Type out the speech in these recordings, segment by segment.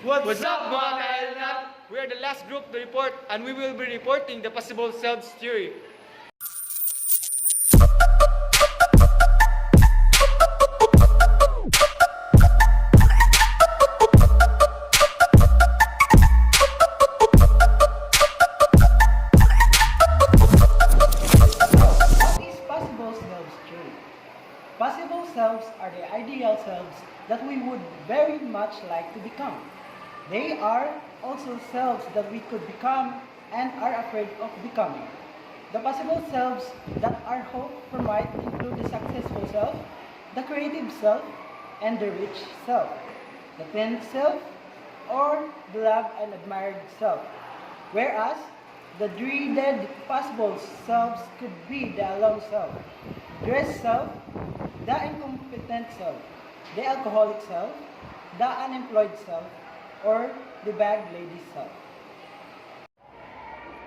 What's up mga kaelnat? We are the last group to report and we will be reporting the possible selves theory. What is possible selves theory? Possible selves are the ideal selves that we would very much like to become. They are also selves that we could become and are afraid of becoming. The possible selves that our hope for might include the successful self, the creative self, and the rich self, the thin self, or the loved and admired self. Whereas the dreaded possible selves could be the alone self, the dressed self, the incompetent self, the alcoholic self, the unemployed self, or the bag lady self.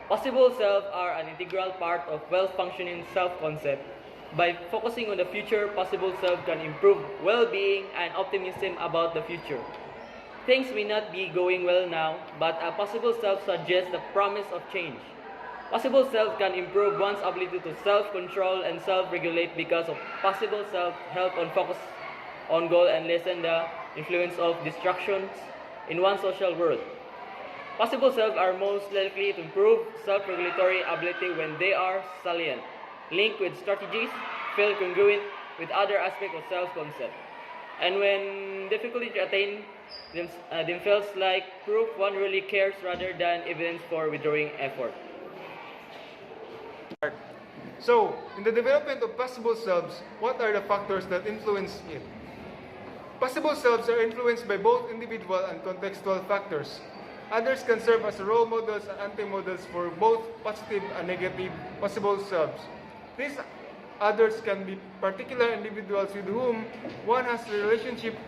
Possible selves are an integral part of well-functioning self-concept. By focusing on the future, possible self can improve well-being and optimism about the future. Things may not be going well now, but a possible self suggests the promise of change. Possible self can improve one's ability to self-control and self-regulate because of possible self help on focus on goal and lessen the influence of distractions in one's social world. Possible self are most likely to improve self-regulatory ability when they are salient, linked with strategies, feel congruent with other aspects of self-concept, and when difficulty to attain themselves like proof one really cares rather than evidence for withdrawing effort. So, in the development of possible selves, what are the factors that influence it? Possible selves are influenced by both individual and contextual factors. Others can serve as role models and anti-models for both positive and negative possible selves. These others can be particular individuals with whom one has a relationship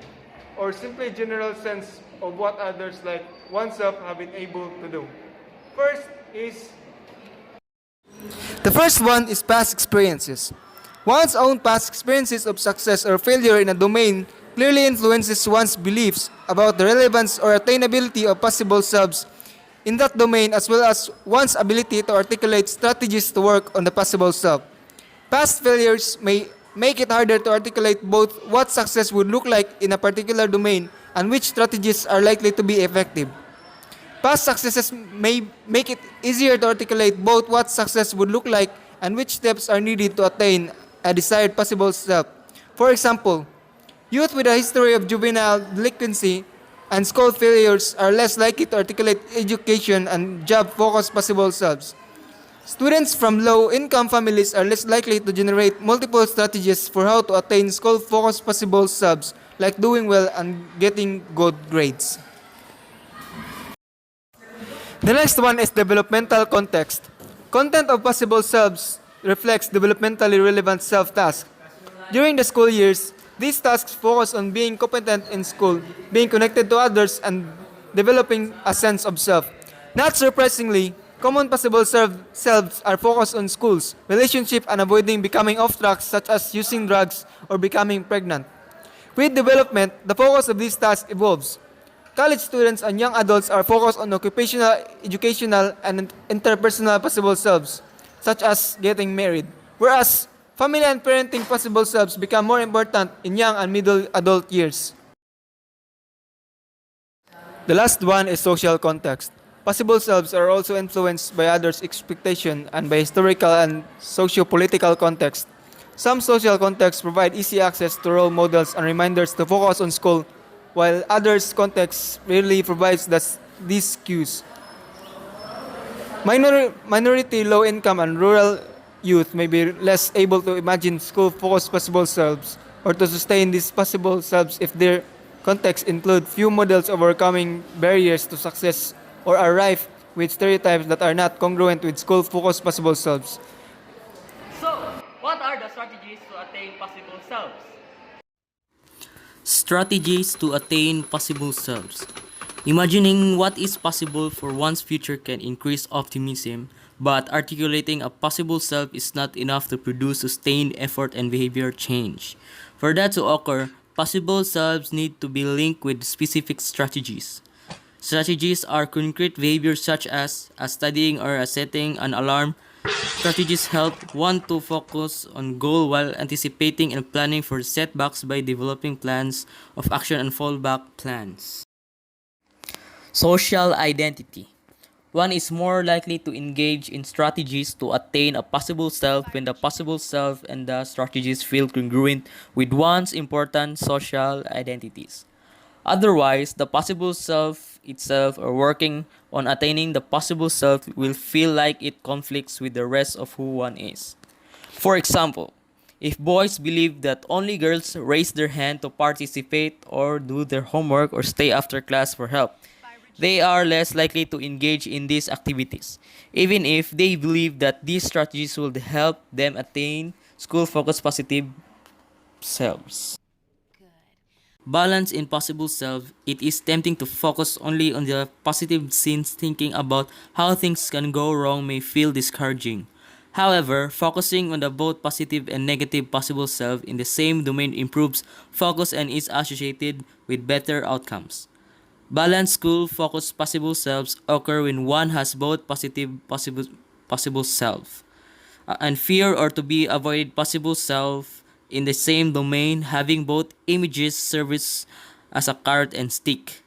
or simply general sense of what others like oneself have been able to do. The first one is past experiences. One's own past experiences of success or failure in a domain clearly influences one's beliefs about the relevance or attainability of possible selves in that domain as well as one's ability to articulate strategies to work on the possible self. Past failures may make it harder to articulate both what success would look like in a particular domain and which strategies are likely to be effective. Past successes may make it easier to articulate both what success would look like and which steps are needed to attain a desired possible self. For example, youth with a history of juvenile delinquency and school failures are less likely to articulate education and job-focused possible selves. Students from low-income families are less likely to generate multiple strategies for how to attain school-focused possible selves, like doing well and getting good grades. The next one is developmental context. Content of possible selves reflects developmentally relevant self-tasks. During the school years, these tasks focus on being competent in school, being connected to others, and developing a sense of self. Not surprisingly, common possible selves are focused on schools, relationship, and avoiding becoming off track such as using drugs or becoming pregnant. With development, the focus of these tasks evolves. College students and young adults are focused on occupational, educational, and interpersonal possible selves, such as getting married, whereas family and parenting possible selves become more important in young and middle adult years. The last one is social context. Possible selves are also influenced by others' expectation and by historical and socio-political context. Some social contexts provide easy access to role models and reminders to focus on school, while others' contexts rarely provides these cues. Minority, low-income, and rural youth may be less able to imagine school-focused possible selves or to sustain these possible selves if their contexts include few models overcoming barriers to success or are rife with stereotypes that are not congruent with school-focused possible selves. So, what are the strategies to attain possible selves? Strategies to attain possible selves. Imagining what is possible for one's future can increase optimism, but articulating a possible self is not enough to produce sustained effort and behavior change. For that to occur, possible selves need to be linked with specific strategies. Strategies are concrete behaviors such as studying or setting an alarm. Strategies help one to focus on goal while anticipating and planning for setbacks by developing plans of action and fallback plans. Social identity. One is more likely to engage in strategies to attain a possible self when the possible self and the strategies feel congruent with one's important social identities. Otherwise, the possible self itself or working on attaining the possible self will feel like it conflicts with the rest of who one is. For example, if boys believe that only girls raise their hand to participate or do their homework or stay after class for help, they are less likely to engage in these activities, even if they believe that these strategies will help them attain school focused positive selves. Balance in possible self, it is tempting to focus only on the positive since thinking about how things can go wrong may feel discouraging. However, focusing on the both positive and negative possible self in the same domain improves focus and is associated with better outcomes. Balanced school focused possible selves occur when one has both positive possible self and fear or to be avoided possible self in the same domain, having both images serves as a carrot and stick.